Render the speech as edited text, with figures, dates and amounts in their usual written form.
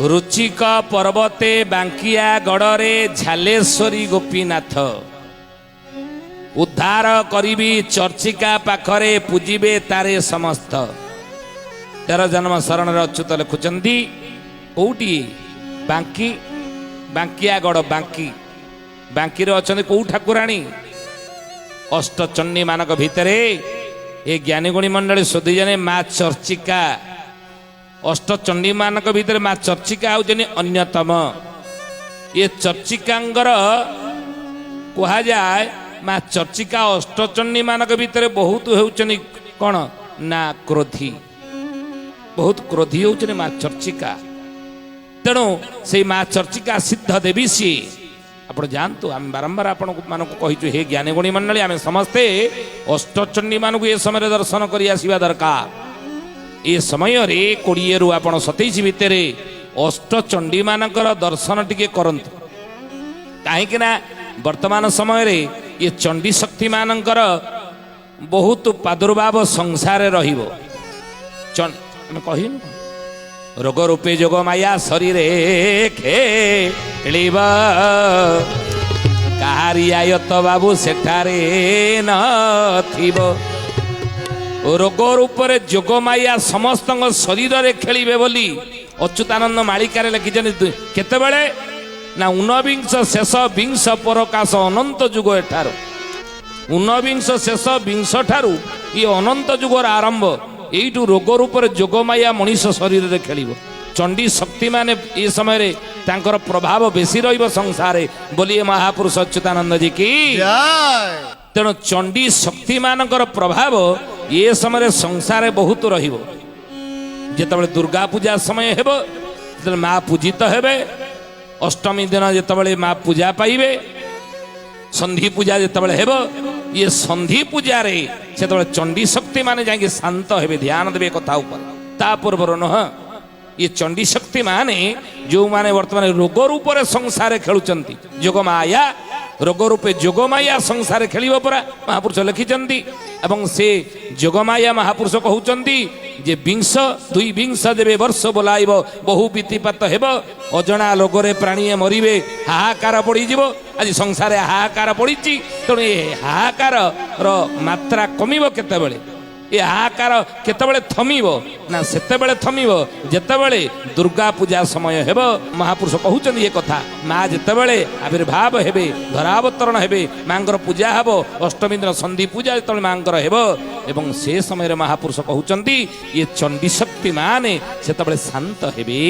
रुचिक पर्वते बांकिया गड़े झालेश्वरी गोपीनाथ उद्धार करी चर्चिका पाखरे पूजिबे तारे समस्त। 13 जन्म शरण अच्युत लिखुचंदी कोठी बांकी बांकिया गड़ बांकी बांकी रे अछंदी को ठाकुराणी अष्टचंडी मानक भितरे ए ज्ञानी गुणी मंडली सोधी जने माँ चर्चिका अष्टचंडी मानक भितर माँ चर्चिका होजनी अन्यतम। ये चर्चिकांगर कहा जाए माँ चर्चिका अष्टचंडी मानक भितर बहुत होउचनी कौन ना क्रोधी बहुत क्रोधी होउचनी माँ चर्चिका। तेणु से माँ चर्चिका सिद्ध देवी सी आप जानतु आम बारंबार आपण मानक कहीचु हे ज्ञानी गुणी मंडली आम समस्ते अष्टचंडी मानक ये समय दर्शन कर आसवा दरकार। ये समय रे 20 रु आपण 27 भितर अष्टचंडी मानकर दर्शन टिके करंतु कहीं ना वर्तमान समय रे ये चंडी शक्ति मानकर बहुत प्रादुर्भाव संसार रहिबो। कहिनु रोग रूपे जोग माया शरीर खेलिब काहारी आयत बाबू सेठारे नथिबो। रोग रूपरे जोग माया समस्त शरीर रे खेलिबे बोली अच्युतानंद मालिकार लिखिछन केतेबेले ना 19 शेष 20 परकाश अनंत जुग एठार 19 शेष 20 ठारू ये अनंत जुगर आरंभ यू रोग रूप जोग माया मनीष शरीर रे खेलिबो। चंडी शक्ति माने ये समय रे तांकर प्रभाव बेसी रहिबो संसार बोलिए महापुरुष अच्युतानंद जी की तेणु चंडी शक्ति मानकर प्रभाव ये समय संसार बहुत रहिबो। जेतबेले दुर्गा पूजा समय हेबो जेतबेले माँ पूजित हेबे अष्टमी दिन जेतबेले माँ पूजा पाइबे संधि पूजा जेतबेले हेबो ये संधि पूजा रे सेतबेले चंडी शक्ति माने जाके शांत हेबे ध्यान देबे कथा ऊपर ता पूर्वर नह ये चंडी शक्ति माने जो माने वर्तमान रोग रूप रे संसार खेलुचंती जोग माया रोग रूपे जोग माया संसार खेलिबो परा महापुरुष लिखिचंती एवं से जोग माया महापुरुष कहउचंती जे 20 देवे वर्ष बोलाइब बहु बीतिपात हेब अजणा लोगरे प्राणी मरिबे हाहाकार पड़ी जीवो। आज संसार हाहाकार पड़ी तेणु ये हाहाकार रो मात्रा कमिबो केतेबेले ये हाहाकार केतेबेले थमिबो ना सेतेबेले थमिबो जेतेबेले दुर्गा पूजा समय हेब। महापुरुष कहउचंदी ये कथा माँ जेतेबेले आविर्भाव हेबे धरावतरण हेबे मांगर पूजा हेब अष्टमी दिन संधि पूजा जेतेबेले मांगर हेब एवं से समय महापुरुष कहउचंदी ये चंडी शक्ति माने सेतेबेले शांत हेबे।